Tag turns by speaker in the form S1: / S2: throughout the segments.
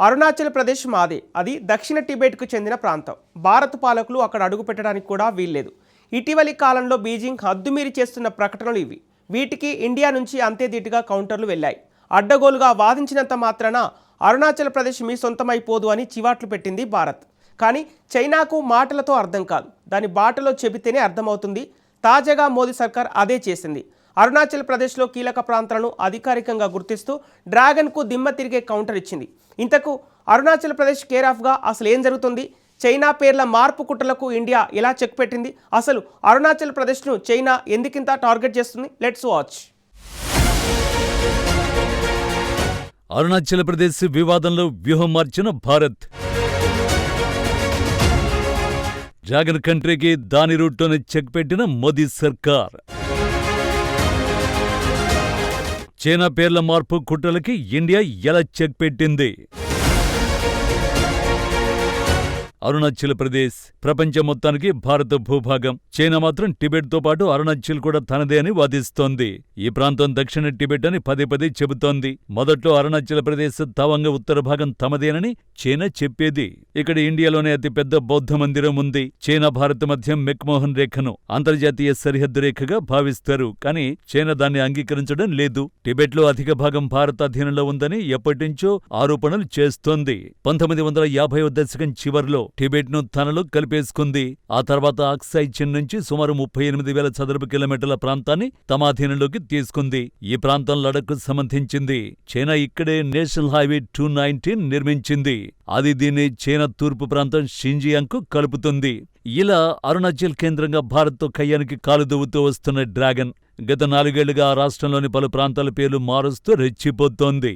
S1: అరుణాచల్ ప్రదేశ్ మాదే. అది దక్షిణ టిబెట్కు చెందిన ప్రాంతం. భారత పాలకులు అక్కడ అడుగు పెట్టడానికి కూడా వీల్లేదు. ఇటీవలి కాలంలో బీజింగ్ హద్దుమీరి చేస్తున్న ప్రకటనలు ఇవి. వీటికి ఇండియా నుంచి అంతే ధీటుగా కౌంటర్లు వెళ్ళాయి. అడ్డగోలుగా వాదించినంత మాత్రాన అరుణాచల్ ప్రదేశ్ మీ సొంతమైపోదు అని చివాట్లు పెట్టింది భారత్. కానీ చైనాకు మాటలతో అర్థం కాదు, దాని బాటలో చెబితేనే అర్థమవుతుంది. తాజాగా మోదీ సర్కార్ అదే చేసింది. అరుణాచల్ ప్రదేశ్లో కీలక ప్రాంతాలను అధికారికంగా గుర్తిస్తూ డ్రాగన్కు దిమ్మ తిరిగే కౌంటర్ ఇచ్చింది. ఇంతకు అరుణాచల్ ప్రదేశ్ కేర్ ఆఫ్గా అసలు ఏం జరుగుతుంది? చైనా పేర్ల మార్పు కుట్రలకు ఇండియా ఎలా చెక్ పెట్టింది? అసలు అరుణాచల్ ప్రదేశ్ను చైనా ఎందుకింత టార్గెట్ చేస్తుంది? Let's watch.
S2: అరుణాచల్ ప్రదేశ్ వివాదంలో వ్యూహం మార్చిన భారత్. డ్రాగన్ కంట్రీకి దాని రూట్లోనే చెక్ పెట్టిన మోదీ సర్కార్. చైనా పేర్ల మార్పు కుట్రలకి ఇండియా ఎలా చెక్ పెట్టింది? అరుణాచల్ ప్రదేశ్ ప్రపంచం మొత్తానికి భారత భూభాగం. చైనా మాత్రం టిబెట్తో పాటు అరుణాచల్ కూడా తనదే అని వాదిస్తోంది. ఈ ప్రాంతం దక్షిణ టిబెట్ అని పదే పదే చెబుతోంది. మొదట్లో అరుణాచల్ ప్రదేశ్ తవంగ ఉత్తర భాగం తమదేనని చైనా చెప్పేది. ఇక్కడ ఇండియాలోనే అతిపెద్ద బౌద్ధ మందిరం ఉంది. చైనా భారత్ మధ్య మెక్మోహన్ రేఖను అంతర్జాతీయ సరిహద్దు రేఖగా భావిస్తారు. కానీ చైనా దాన్ని అంగీకరించడం లేదు. టిబెట్లో అధిక భాగం భారత అధీనంలో ఉందని ఎప్పటినుంచో ఆరోపణలు చేస్తోంది. 1950వ దశకం చివర్లో టిబెట్ను తనలో కలిపేసుకుంది. ఆ తర్వాత అక్సాయ్ చిన్ నుంచి సుమారు 38,000 చదరపు కిలోమీటర్ల ప్రాంతాన్ని తమ అధీనంలోకి తీసుకుంది. ఈ ప్రాంతం లడఖ్కు సంబంధించింది. చైనా ఇక్కడే నేషనల్ హైవే 219 నిర్మించింది. అది దీన్ని చైనా తూర్పు ప్రాంతం షింజియాంగ్కు కలుపుతుంది. ఇలా అరుణాచల్ కేంద్రంగా భారత్తో కయ్యానికి కాలుదువ్వుతూ వస్తున్న డ్రాగన్ గత 4 ఏళ్లుగా ఆ రాష్ట్రంలోని పలు ప్రాంతాల పేర్లు మారుస్తూ రెచ్చిపోతోంది.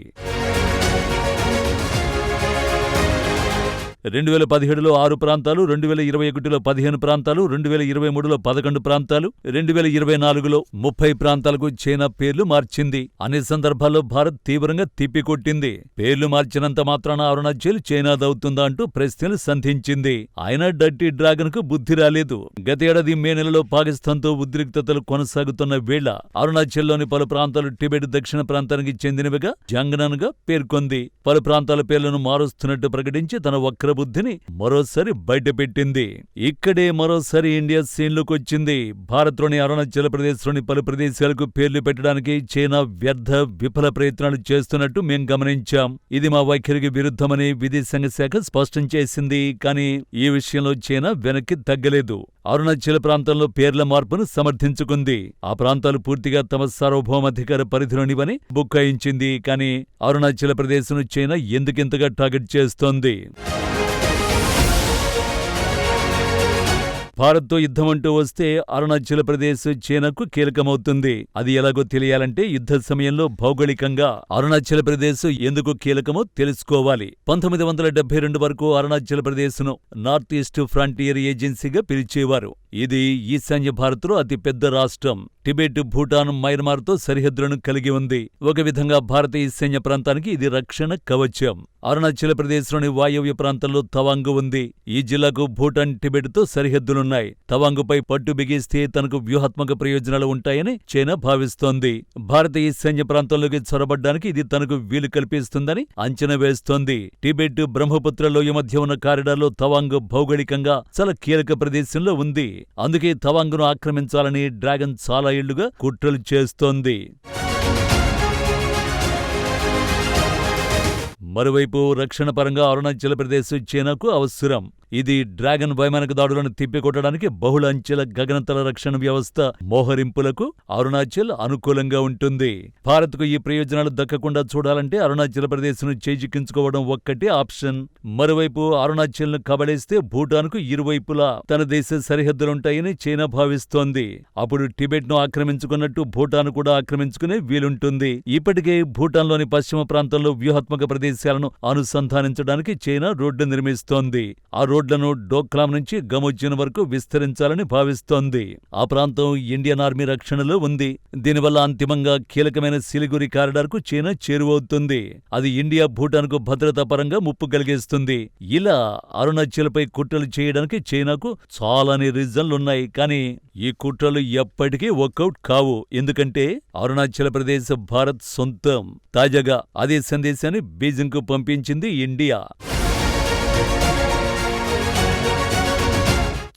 S2: 2017లో 6 ప్రాంతాలు, 2021లో 15 ప్రాంతాలు, 2023లో 11 ప్రాంతాలు, 2024లో 30 ప్రాంతాలకు చైనా పేర్లు మార్చింది. అన్ని సందర్భాల్లో భారత్ తీవ్రంగా తిప్పికొట్టింది. పేర్లు మార్చినంత మాత్రాన అరుణాచల్ చైనాదవుతుందా అంటూ ప్రశ్నలు సంధించింది. అయినా డర్టీ డ్రాగన్ కు బుద్ధి రాలేదు. గతేడాది మే నెలలో పాకిస్తాన్తో ఉద్రిక్తతలు కొనసాగుతున్న వేళ అరుణాచల్లోని పలు ప్రాంతాలు టిబెట్ దక్షిణ ప్రాంతానికి చెందినవిగా జంగ్నాన్ గా పేర్కొంది. పలు ప్రాంతాల పేర్లను మారుస్తున్నట్టు ప్రకటించి తన వక్ర బుద్ధిని మరోసారి బయటపెట్టింది. ఇక్కడే మరోసారి ఇండియా సీన్లోకొచ్చింది. భారత్లోని అరుణాచల్ ప్రదేశ్లోని పలు ప్రదేశాలకు పేర్లు పెట్టడానికి చైనా వ్యర్థ విఫల ప్రయత్నాలు చేస్తున్నట్టు మేం గమనించాం. ఇది మా వైఖరికి విరుద్ధమని విదేశాంగ శాఖ స్పష్టం చేసింది. కానీ ఈ విషయంలో చైనా వెనక్కి తగ్గలేదు. అరుణాచల్ ప్రాంతంలో పేర్ల మార్పును సమర్థించుకుంది. ఆ ప్రాంతాలు పూర్తిగా తమ సార్వభౌమాధికార పరిధిలోనివని బుకాయించింది. కానీ అరుణాచల్ ప్రదేశ్ను చైనా ఎందుకింతగా టార్గెట్ చేస్తోంది? భారత్తో యుద్ధమంటూ వస్తే అరుణాచల్ ప్రదేశ్ చైనాకు కీలకమవుతుంది. అది ఎలాగో తెలియాలంటే యుద్ధ సమయంలో భౌగోళికంగా అరుణాచల్ ప్రదేశ్ ఎందుకు కీలకమో తెలుసుకోవాలి. 1972 వరకు అరుణాచల్ ప్రదేశ్ను నార్త్ ఈస్ట్ ఫ్రంటియర్ ఏజెన్సీగా పిలిచేవారు. ఇది ఈశాన్య భారత్లో అతిపెద్ద రాష్ట్రం. టిబెట్, భూటాన్, మయన్మార్తో సరిహద్దులను కలిగి ఉంది. ఒక విధంగా భారత ఈశాన్య ప్రాంతానికి ఇది రక్షణ కవచం. అరుణాచల్ ప్రదేశ్లోని వాయవ్య ప్రాంతంలో తవాంగ్ ఉంది. ఈ జిల్లాకు భూటాన్, టిబెట్తో సరిహద్దులున్నాయి. తవాంగుపై పట్టు బిగిస్తే తనకు వ్యూహాత్మక ప్రయోజనాలు ఉంటాయని చైనా భావిస్తోంది. భారత ఈశాన్య ప్రాంతంలోకి చొరబడ్డానికి ఇది తనకు వీలు కల్పిస్తుందని అంచనా వేస్తోంది. టిబెట్, బ్రహ్మపుత్ర లోయ మధ్య ఉన్న కారిడార్లో తవాంగ్ భౌగోళికంగా చాలా కీలక ప్రదేశంలో ఉంది. అందుకే తవాంగ్ను ఆక్రమించాలని డ్రాగన్ చాలా ఏళ్లుగా కుట్రలు చేస్తోంది. మరోవైపు రక్షణ పరంగా అరుణాచల్ ప్రదేశ్ చైనాకు అవసరం. ఇది డ్రాగన్ వైమానిక దాడులను తిప్పికొట్టడానికి బహుళ అంచెల గగనతల రక్షణ వ్యవస్థ మోహరింపులకు అరుణాచల్ అనుకూలంగా ఉంటుంది. భారత్కు ఈ ప్రయోజనాలు దక్కకుండా చూడాలంటే అరుణాచల్ ప్రదేశ్ను చేజిక్కించుకోవడం ఒక్కటే ఆప్షన్. మరోవైపు అరుణాచల్ను కబళేస్తే భూటాన్కు ఇరువైపులా తన దేశ సరిహద్దులుంటాయని చైనా భావిస్తోంది. అప్పుడు టిబెట్ను ఆక్రమించుకున్నట్టు భూటాన్ కూడా ఆక్రమించుకునే వీలుంటుంది. ఇప్పటికే భూటాన్లోని పశ్చిమ ప్రాంతంలో వ్యూహాత్మక ప్రదేశాలను అనుసంధానించడానికి చైనా రోడ్డు నిర్మిస్తోంది. ఆ రోడ్డు రోడ్లను డోక్లాం నుంచి గమోజిన్ వరకు విస్తరించాలని భావిస్తోంది. ఆ ప్రాంతం ఇండియన్ ఆర్మీ రక్షణలో ఉంది. దీనివల్ల అంతిమంగా కీలకమైన సిలిగురి కారిడార్కు చైనా చేరువవుతుంది. అది ఇండియా భూటాన్కు భద్రతా పరంగా ముప్పు కలిగిస్తుంది. ఇలా అరుణాచల్పై కుట్రలు చేయడానికి చైనాకు చాలానే రీజన్లున్నాయి. కానీ ఈ కుట్రలు ఎప్పటికీ వర్కౌట్ కావు. ఎందుకంటే అరుణాచల్ ప్రదేశ్ భారత్ సొంతం. తాజాగా అదే సందేశాన్ని బీజింగ్కు పంపించింది ఇండియా.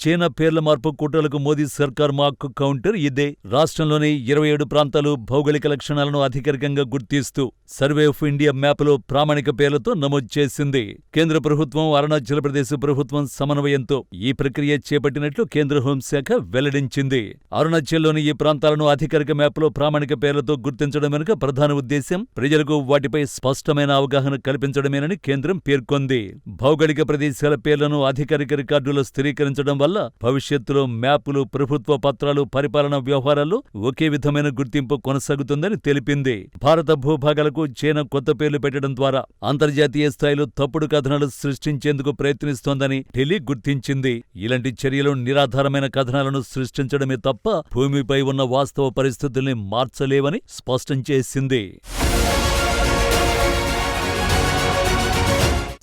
S2: చైనా పేర్ల మార్పు కుట్రలకు మోదీ సర్కార్ మాక్ కౌంటర్ ఇదే. రాష్ట్రంలోని 27 ప్రాంతాలు భౌగోళిక లక్షణాలను అధికారికంగా గుర్తిస్తూ సర్వే ఆఫ్ ఇండియా మ్యాప్లో ప్రామాణిక పేర్లతో నమోదు చేసింది. కేంద్ర ప్రభుత్వం, అరుణాచల్ ప్రదేశ్ ప్రభుత్వం సమన్వయంతో ఈ ప్రక్రియ చేపట్టినట్లు కేంద్ర హోంశాఖ వెల్లడించింది. అరుణాచల్లోని ఈ ప్రాంతాలను అధికారిక మ్యాప్లో ప్రామాణిక పేర్లతో గుర్తించడం వెనుక ప్రధాన ఉద్దేశ్యం ప్రజలకు వాటిపై స్పష్టమైన అవగాహన కల్పించడమేనని కేంద్రం పేర్కొంది. భౌగోళిక ప్రదేశాల పేర్లను అధికారిక రికార్డులో స్థిరీకరించడం వల్ల భవిష్యత్తులో మ్యాపులు, ప్రభుత్వ పత్రాలు, పరిపాలనా వ్యవహారాల్లో ఒకే విధమైన గుర్తింపు కొనసాగుతుందని తెలిపింది. భారత భూభాగాలకు చైనా కొత్త పేర్లు పెట్టడం ద్వారా అంతర్జాతీయ స్థాయిలో తప్పుడు కథనాలు సృష్టించేందుకు ప్రయత్నిస్తోందని ఢిల్లీ గుర్తించింది. ఇలాంటి చర్యలు నిరాధారమైన కథనాలను సృష్టించడమే తప్ప భూమిపై ఉన్న వాస్తవ పరిస్థితుల్ని మార్చలేవని స్పష్టం చేసింది.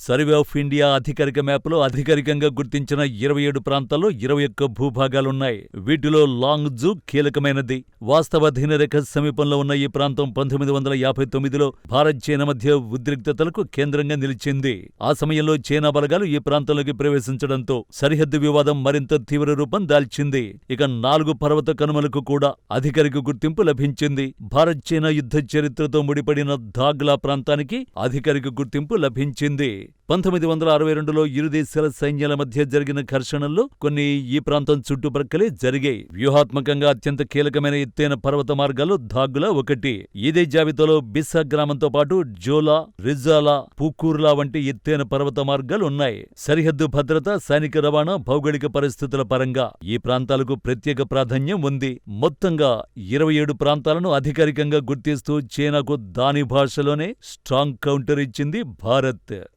S2: సర్వే ఆఫ్ ఇండియా అధికారిక మ్యాప్లో అధికారికంగా గుర్తించిన 27 ప్రాంతాల్లో 21 భూభాగాలున్నాయి. వీటిలో లాంగ్ జూ కీలకమైనది. వాస్తవ అధీనరేఖ సమీపంలో ఉన్న ఈ ప్రాంతం 1959లో భారత్ చైనా మధ్య ఉద్రిక్తతలకు కేంద్రంగా నిలిచింది. ఆ సమయంలో చైనా బలగాలు ఈ ప్రాంతంలోకి ప్రవేశించడంతో సరిహద్దు వివాదం మరింత తీవ్ర రూపం దాల్చింది. ఇక 4 పర్వత కనుమలకు కూడా అధికారిక గుర్తింపు లభించింది. భారత్ చైనా యుద్ధ చరిత్రతో ముడిపడిన ధాగ్లా ప్రాంతానికి అధికారిక గుర్తింపు లభించింది. 1962లో ఇరు దేశాల సైన్యాల మధ్య జరిగిన ఘర్షణల్లో కొన్ని ఈ ప్రాంతం చుట్టుప్రక్కలే జరిగాయి. వ్యూహాత్మకంగా అత్యంత కీలకమైన ఎత్తైన పర్వత మార్గాలు ధాగ్లా ఒకటి. ఇదే జాబితాలో బిస్సా గ్రామంతో పాటు జోలా, రిజాలా, పూకూర్లా వంటి ఎత్తైన పర్వత మార్గాలు ఉన్నాయి. సరిహద్దు భద్రత, సైనిక రవాణా, భౌగోళిక పరిస్థితుల పరంగా ఈ ప్రాంతాలకు ప్రత్యేక ప్రాధాన్యం ఉంది. మొత్తంగా 27 ప్రాంతాలను అధికారికంగా గుర్తిస్తూ చైనాకు దాని భాషలోనే స్ట్రాంగ్ కౌంటర్ ఇచ్చింది భారత్.